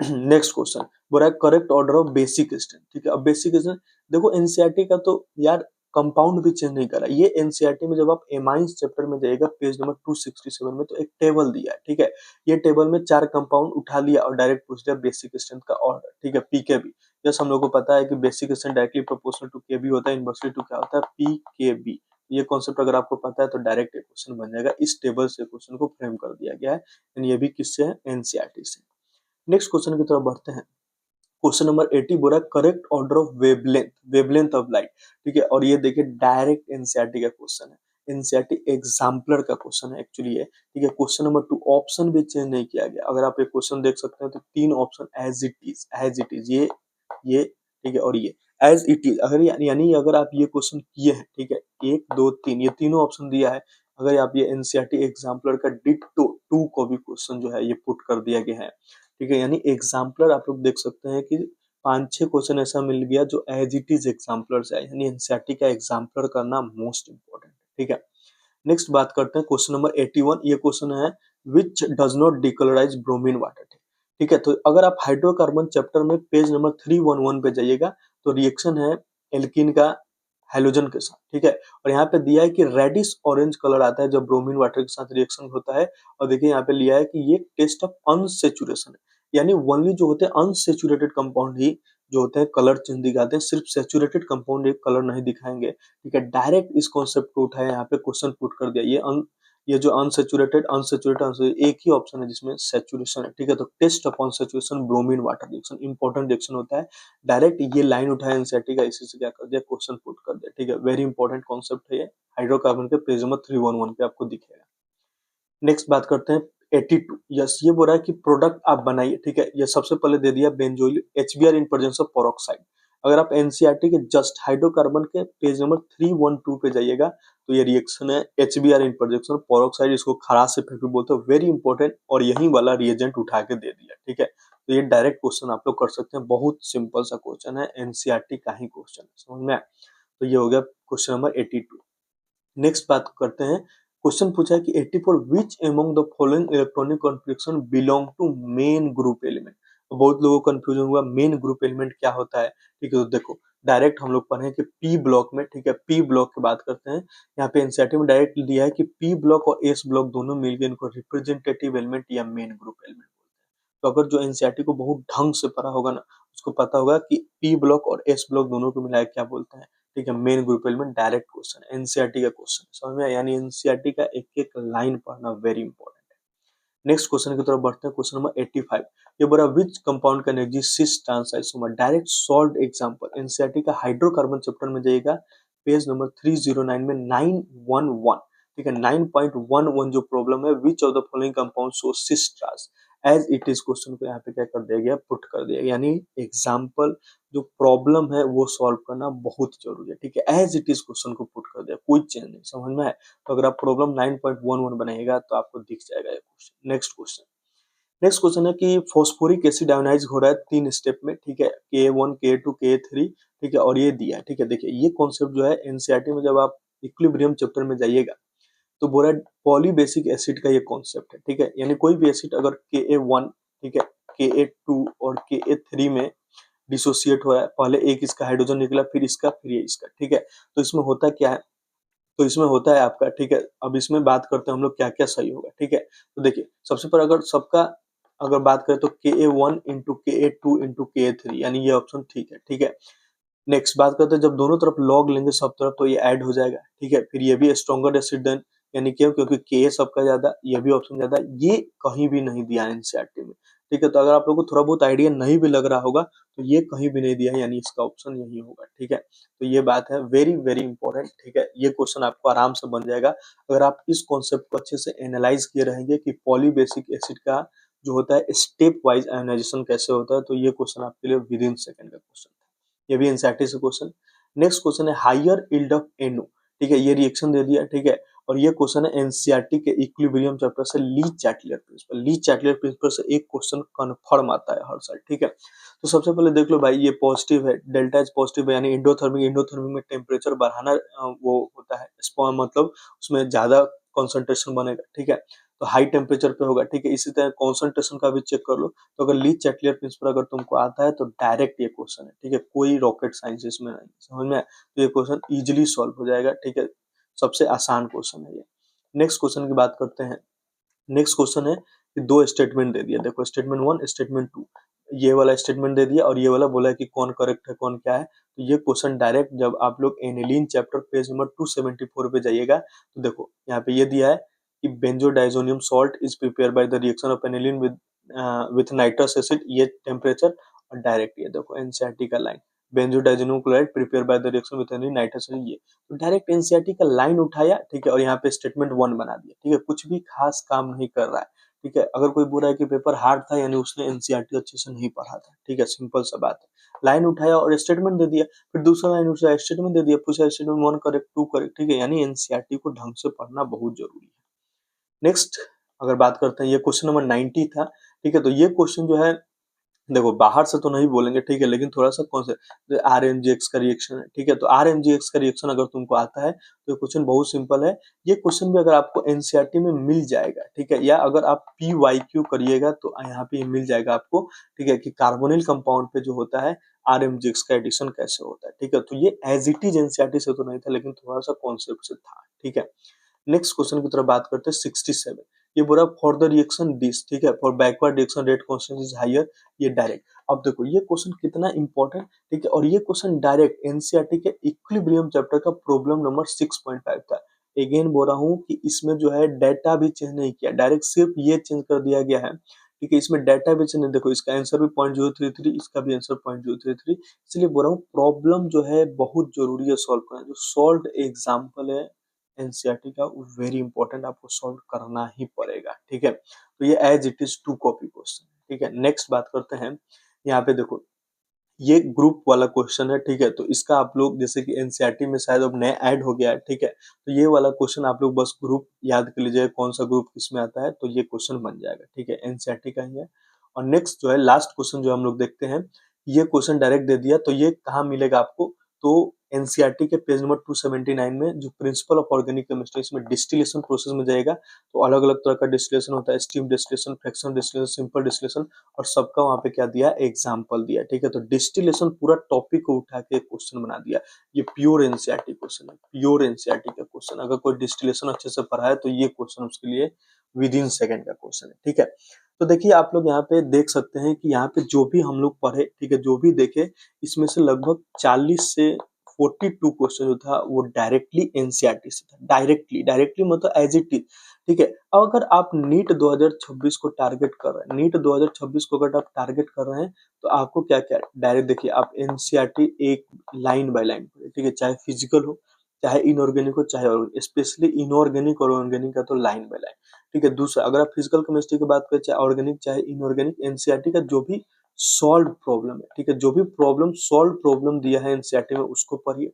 नेक्स्ट क्वेश्चन बोल रहा है correct order of basic strength, ठीक है। अब बेसिक स्ट्रेंथ देखो, एनसीईआरटी का तो यार कंपाउंड भी चेंज नहीं करा, ये एनसीईआरटी में जब आप एमाइंस चैप्टर में जाइएगा पेज नंबर 267 में, तो एक टेबल दिया है, ठीक है। ये टेबल में 4 कंपाउंड उठा लिया और डायरेक्ट पूछ दिया बेसिक स्ट्रेंथ का ऑर्डर, ठीक है, पीकेबी। जैसे हम लोग को पता है कि basic strength directly proportional to Kb होता है, इनवर्सली टू क्या होता है, पीकेबी। ये कॉन्सेप्ट अगर आपको पता है तो डायरेक्ट क्वेश्चन बन जाएगा, इस टेबल से क्वेश्चन को फ्रेम कर दिया गया है, यानी ये भी किससे है, एनसीईआरटी से। नेक्स्ट क्वेश्चन की तरफ बढ़ते हैं, क्वेश्चन नंबर 80 बोला correct order of wavelength of light, ठीक है। और ये देखिए डायरेक्ट एनसीईआरटी का क्वेश्चन है, एनसीईआरटी एग्जाम्पलर का क्वेश्चन है एक्चुअली ये, ठीक है। क्वेश्चन नंबर 2 ऑप्शन भी चेंज नहीं किया गया, अगर आप एक क्वेश्चन देख सकते हैं तो 3 ऑप्शन एज इट इज ये ठीक है, और ये एज इट इज, अगर यानी अगर आप ये क्वेश्चन किए हैं, ठीक है, 1 2 3 ये तीनों ऑप्शन दिया है, अगर आप ये एनसीईआरटी एग्जाम्पलर का डिट्टो 2 को भी क्वेश्चन जो है ये पुट कर दिया गया है, ठीक है। यानी एग्जाम्पलर आप लोग देख सकते हैं कि 5-6 क्वेश्चन ऐसा मिल गया जो एज इट इज एग्जाम्पलर से आए, यानी एनसीईआरटी का एग्जाम्पलर करना मोस्ट इंपॉर्टेंट, ठीक है। नेक्स्ट बात करते हैं क्वेश्चन नंबर 81, ये क्वेश्चन है which does not decolourise bromine water, ठीक है। तो अगर आप हाइड्रोकार्बन चैप्टर में पेज नंबर 311 पे जाइएगा तो रिएक्शन है एल्कीन का हैलोजन के साथ, ठीक है। और यहाँ पे दिया है कि रेडिश ऑरेंज कलर आता है जब ब्रोमीन वाटर के साथ रिएक्शन होता है, और देखिए यहाँ पे लिया है कि ये टेस्ट ऑफ अनसेचुरेशन है, यानी ओनली जो होते हैं अनसेचुरेटेड कंपाउंड ही जो होते हैं कलर चेंज दिखाते हैं, सिर्फ सैचुरेटेड कंपाउंड एक कलर नहीं दिखाएंगे, ठीक है। डायरेक्ट इस कॉन्सेप्ट को उठाया, यहाँ पे क्वेश्चन पुट कर दिया। ये जो अनसेचुरेटेड एक ही ऑप्शन है जिसमें सैचुरेशन है, ठीक है। तो test upon saturation bromine water reaction, important reaction होता है। डायरेक्ट ये लाइन उठाया एनसीईआरटी का, इसी से क्या कर दिया, क्वेश्चन पुट कर दिया, ठीक है। वेरी इंपॉर्टेंट कॉन्सेप्ट है ये, हाइड्रोकार्बन के पेज नंबर 311 पे आपको दिखेगा। नेक्स्ट बात करते हैं 82। यस, ये बोल रहा है कि प्रोडक्ट आप बनाइए, ठीक है। ये सबसे पहले दे दिया benzoyl HBR in presence of peroxide. अगर आप एनसीईआरटी के जस्ट हाइड्रोकार्बन के पेज नंबर 312 पे जाइएगा तो ये रिएक्शन है HBR in presence of peroxide, इसको खराश इफेक्ट भी बोलते हैं, वेरी इंपॉर्टेंट। और यही वाला रिएजेंट उठा के दे दिया, ठीक है। तो ये डायरेक्ट क्वेश्चन आप लोग कर सकते हैं, बहुत सिंपल सा क्वेश्चन है, एनसीईआरटी का ही क्वेश्चन है, समझ में आया? तो ये हो गया क्वेश्चन नंबर 82। नेक्स्ट बात करते हैं, क्वेश्चन पूछा है कि 84 which among the following electronic configuration belong to main group element. तो बहुत लोगों को कंफ्यूजन हुआ मेन ग्रुप एलिमेंट क्या होता है, ठीक है। तो देखो डायरेक्ट हम लोग पढ़े कि पी ब्लॉक में, ठीक है, पी ब्लॉक की बात करते हैं। यहाँ पे एनसीईआरटी में डायरेक्ट दिया है कि पी ब्लॉक और एस ब्लॉक दोनों मिलकर इनको रिप्रेजेंटेटिव एलिमेंट या मेन ग्रुप एलिमेंट बोलते हैं। तो अगर जो एनसीईआरटी को बहुत ढंग से पढ़ा होगा ना, उसको पता होगा कि पी ब्लॉक और एस ब्लॉक दोनों को मिलाकर क्या बोलते हैं, ठीक है। Main group element direct question है, एनसीईआरटी का क्वेश्चन, समझ में आया? यानी एनसीईआरटी का एक एक लाइन पढ़ना वेरी इंपॉर्टेंट है। नेक्स्ट क्वेश्चन की तरफ बढ़ते हैं, क्वेश्चन नंबर 85। ये बोला which compound can exist cis trans isomer, direct solved example. NCERT का हाइड्रोकार्बन चैप्टर में जाइएगा, पेज नंबर 309 में 911, ठीक है, 9.11 जो प्रॉब्लम है, which of the following compound show cis trans as it is, question को यहाँ पे क्या कर दिया गया, पुट कर दिया गया। यानी एग्जाम्पल जो प्रॉब्लम है वो सॉल्व करना बहुत जरूरी है, ठीक है। एज इट इज क्वेश्चन को पुट कर दिया, कोई चेंज नहीं, समझ में है? तो अगर आप प्रॉब्लम 9.11 बनाइएगा तो आपको दिख जाएगा ये क्वेश्चन। नेक्स्ट क्वेश्चन है कि फॉस्फोरिक एसिड आयोनाइज हो रहा है 3 स्टेप में, ठीक है, Ka1 Ka2 Ka3, ठीक है। और ये दिया है, ठीक है। देखिए ये कॉन्सेप्ट जो है एनसीईआरटी में जब आप इक्विलिब्रियम चैप्टर में जाइएगा तो बोला पॉलीबेसिक एसिड का ये कॉन्सेप्ट है, ठीक है। यानी कोई भी एसिड अगर Ka1, ठीक है, Ka2 और Ka3 में डिसोसिएट हो रहा है, पहले एक इसका हाइड्रोजन निकला, फिर इसका, फिर ये इसका, ठीक है। तो इसमें होता क्या है, तो इसमें होता है आपका, ठीक है। अब इसमें बात करते हैं हम लोग क्या क्या सही होगा, ठीक है। तो देखिए सबसे पहले अगर सबका अगर बात करें तो Ka1 into Ka2 into Ka3, यानी ये ऑप्शन ठीक है, ठीक है। नेक्स्ट बात करते हैं जब दोनों तरफ लॉग लेंगे सब तरफ तो ये ऐड हो जाएगा, ठीक है। फिर ये भी स्ट्रॉन्गर एसिड देन, यानी क्यों, क्योंकि के सबका ज्यादा, ये भी ऑप्शन ज्यादा, ये कहीं भी नहीं दिया एनसीईआरटी में, ठीक है। तो अगर आप लोगों को थोड़ा बहुत आइडिया नहीं भी लग रहा होगा तो ये कहीं भी नहीं दिया है, यानी इसका ऑप्शन यही होगा, ठीक है। तो ये बात है वेरी वेरी इंपॉर्टेंट, ठीक है। ये क्वेश्चन आपको आराम से बन जाएगा अगर आप इस कॉन्सेप्ट को अच्छे से एनालाइज किए रहेंगे कि पॉलीबेसिक एसिड का जो होता है स्टेप वाइज आयोनाइजेशन कैसे होता है। तो ये क्वेश्चन आपके लिए विद इन सेकंड का क्वेश्चन, ये भी एनसीईआरटी से क्वेश्चन। नेक्स्ट क्वेश्चन है हायर यील्ड ऑफ NO, ठीक है। ये रिएक्शन दे दिया, ठीक है। और ये क्वेश्चन है एनसीईआरटी के इक्विलिब्रियम चैप्टर से, ली चैटलर प्रिंसिपल से एक क्वेश्चन कंफर्म आता है हर साल, ठीक है। तो सबसे पहले देख लो भाई, ये पॉजिटिव है, डेल्टा एच पॉजिटिव है, यानी इंडोथर्मिक में टेम्परेचर बढ़ाना वो होता है, मतलब उसमें ज्यादा कॉन्सेंट्रेशन बनेगा, ठीक है। तो हाई टेम्परेचर पे होगा, ठीक है। इसी तरह कॉन्सेंट्रेशन का भी चेक कर लो। तो अगर ली चैटलियर प्रिंसिपल अगर तुमको आता है तो डायरेक्ट ये क्वेश्चन है, ठीक है। कोई रॉकेट साइंस इसमें नहीं, समझ में आया? तो ये क्वेश्चन इजिली सॉल्व हो जाएगा, ठीक है। सबसे आसान क्वेश्चन है ये। नेक्स्ट क्वेश्चन की बात करते हैं। नेक्स्ट क्वेश्चन है कि दो स्टेटमेंट दे दिया, देखो स्टेटमेंट 1 स्टेटमेंट 2, ये वाला स्टेटमेंट दे दिया और ये वाला बोला है कि कौन करेक्ट है कौन क्या है। तो ये क्वेश्चन डायरेक्ट जब आप लोग एनिलीन चैप्टर पेज नंबर 274 पे जाइएगा तो देखो यहाँ पे ये दिया है कि benzodiazonium salt is prepare by the reaction of aniline with nitrous acid, ये टेम्परेचर। और डायरेक्ट ये देखो एनसीईआरटी का line, benzodiazonium chloride prepare by the reaction with aniline nitrous acid, ये तो डायरेक्ट एनसीईआरटी का लाइन उठाया, ठीक है। और यहाँ पे स्टेटमेंट 1 बना दिया, ठीक है। कुछ भी खास काम नहीं कर रहा है, ठीक है। अगर कोई बोल रहा है कि पेपर हार्ड था यानी उसने एनसीईआरटी अच्छे से नहीं पढ़ा था, ठीक है, सिंपल सा बात है। लाइन उठाया और स्टेटमेंट दे दिया, फिर दूसरा लाइन उठाया स्टेटमेंट दे दिया, पूछा स्टेटमेंट 1 करेक्ट 2 करेक्ट, ठीक है। यानी एनसीईआरटी को ढंग से पढ़ना बहुत जरूरी है। नेक्स्ट अगर बात करते हैं, ये क्वेश्चन नंबर 90 था, ठीक है। तो ये क्वेश्चन जो है देखो बाहर से तो नहीं बोलेंगे, ठीक है, लेकिन थोड़ा सा कौन से RMGX का रिएक्शन है, ठीक है। तो RMGX का रिएक्शन अगर तुमको आता है तो ये क्वेश्चन बहुत सिंपल है। ये क्वेश्चन भी अगर आपको एनसीईआरटी में मिल जाएगा, ठीक है, या अगर आप PYQ करिएगा तो यहाँ पे मिल जाएगा आपको, ठीक है, कि कार्बोनिल कंपाउंड पे जो होता है RMGX का एडिशन कैसे होता है, ठीक है। तो ये एज इट इज एनसीईआरटी से तो नहीं था लेकिन थोड़ा सा कॉन्सेप्ट से था, ठीक है। नेक्स्ट क्वेश्चन की तरफ बात करते हैं 67। ये बोल रहा है फॉर द रिएक्शन दिस, ठीक है, for backward reaction rate constant is higher, ये डायरेक्ट। अब देखो ये क्वेश्चन कितना इंपॉर्टेंट, ठीक है, और ये क्वेश्चन डायरेक्ट एनसीईआरटी के इक्विलिब्रियम चैप्टर का प्रॉब्लम नंबर 6.5 था। अगेन बोल रहा हूँ कि इसमें जो है डाटा भी चेंज नहीं किया, डायरेक्ट सिर्फ ये चेंज कर दिया गया है, ठीक है, इसमें डाटा भी चेंज नहीं, देखो इसका आंसर भी 0.033, इसका भी आंसर 0.033, इसलिए बोल रहा हूँ प्रॉब्लम जो है बहुत जरूरी है सॉल्व करना, जो सॉल्व एग्जाम्पल है एनसीईआरटी का वो वेरी इंपॉर्टेंट, आपको सॉल्व करना ही पड़ेगा, ठीक है। तो ये as it is to copy question, ठीक है। नेक्स्ट बात करते हैं, यहाँ पे देखो ये ग्रुप वाला क्वेश्चन है, ठीक है, तो इसका आप लोग जैसे कि एनसीईआरटी में शायद अब नया ऐड हो गया है, ठीक है, तो ये वाला क्वेश्चन आप लोग बस ग्रुप याद कर लीजिए कौन सा ग्रुप किसमें आता है, तो ये क्वेश्चन बन जाएगा, ठीक है, एनसीईआरटी का ही है। और नेक्स्ट जो है लास्ट क्वेश्चन जो हम लोग देखते हैं, ये क्वेश्चन डायरेक्ट दे दिया, तो ये कहाँ मिलेगा आपको, तो एनसीईआरटी के पेज नंबर 279 में जो प्रिंसिपल ऑफ ऑर्गेनिक केमिस्ट्री, इसमें डिस्टिलेशन प्रोसेस में जाएगा, तो अलग अलग तरह का डिस्टिलेशन होता है, steam distillation, fractional distillation, simple distillation, और सबका वहां पे क्या दिया, एग्जाम्पल दिया, ठीक है। तो डिस्टिलेशन पूरा टॉपिक को उठा के क्वेश्चन बना दिया, ये प्योर एनसीईआरटी क्वेश्चन है, प्योर एनसीईआरटी का क्वेश्चन, अगर कोई डिस्टिलेशन अच्छे से पढ़ा है तो ये क्वेश्चन उसके लिए विद इन सेकेंड का क्वेश्चन है, ठीक है। तो देखिए आप लोग यहाँ पे देख सकते हैं कि यहाँ पे जो भी हम लोग पढ़े, ठीक है, जो भी देखे, इसमें से लगभग 40 से 42 क्वेश्चन जो था वो डायरेक्टली एनसीईआरटी से था, डायरेक्टली डायरेक्टली मतलब एज इट इज, ठीक है। अब अगर आप नीट 2026 को टारगेट कर रहे हैं, नीट 2026 को अगर आप टारगेट कर रहे हैं, तो आपको क्या क्या डायरेक्ट देखिए, आप एनसीईआरटी एक लाइन बाय लाइन पढ़े, ठीक है, चाहे फिजिकल हो, चाहे इनऑर्गेनिक हो, चाहे स्पेशली इनऑर्गेनिक और ऑर्गेनिक का तो लाइन बाय लाइन, ठीक है। दूसरा अगर आप फिजिकल केमिस्ट्री की बात करें, चाहे ऑर्गेनिक चाहे इनऑर्गेनिक, एनसीईआरटी का जो भी सॉल्व प्रॉब्लम है, ठीक है, जो भी प्रॉब्लम सॉल्व प्रॉब्लम दिया है एनसीईआरटी में उसको पढ़िए,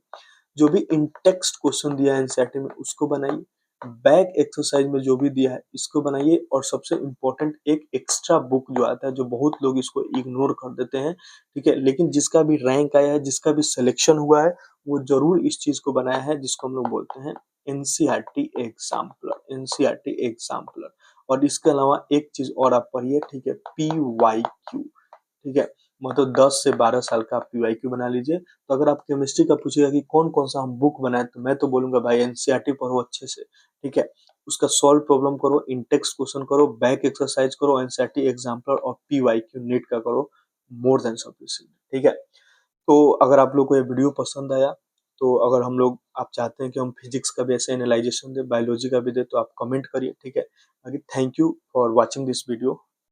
जो भी इन टेक्स्ट क्वेश्चन दिया है एनसीईआरटी में उसको बनाइए, बैक एक्सरसाइज में जो भी दिया है इसको बनाइए, और सबसे इम्पोर्टेंट एक एक्स्ट्रा बुक जो आता है, जो बहुत लोग इसको इग्नोर कर देते हैं, ठीक है, लेकिन जिसका भी रैंक आया है, जिसका भी सिलेक्शन हुआ है, वो जरूर इस चीज को बनाया है, जिसको हम लोग बोलते हैं एनसीईआरटी एग्जाम्पलर, एनसीईआरटी एग्जाम्पलर। और इसके अलावा एक चीज और आप पढ़िए, ठीक है, PYQ, ठीक है, मतलब 10 से 12 साल का आप PYQ बना लीजिए। तो अगर आप केमिस्ट्री का पूछिएगा कि कौन कौन सा हम बुक बनाए, तो मैं तो बोलूंगा भाई एनसीईआरटी पढ़ो अच्छे से, ठीक है, उसका सॉल्व प्रॉब्लम करो, इन टेक्स्ट क्वेश्चन करो, बैक एक्सरसाइज करो, एनसीईआरटी एग्जाम्पलर और PYQ नीट का करो, मोर देन सफिशिएंट, ठीक है। तो अगर आप लोग को ये वीडियो पसंद आया, तो अगर हम लोग आप चाहते हैं कि हम फिजिक्स का भी ऐसे एनालाइजेशन दे, बायोलॉजी का भी दे, तो आप कमेंट करिए, ठीक है। बाकी thank you for watching this video.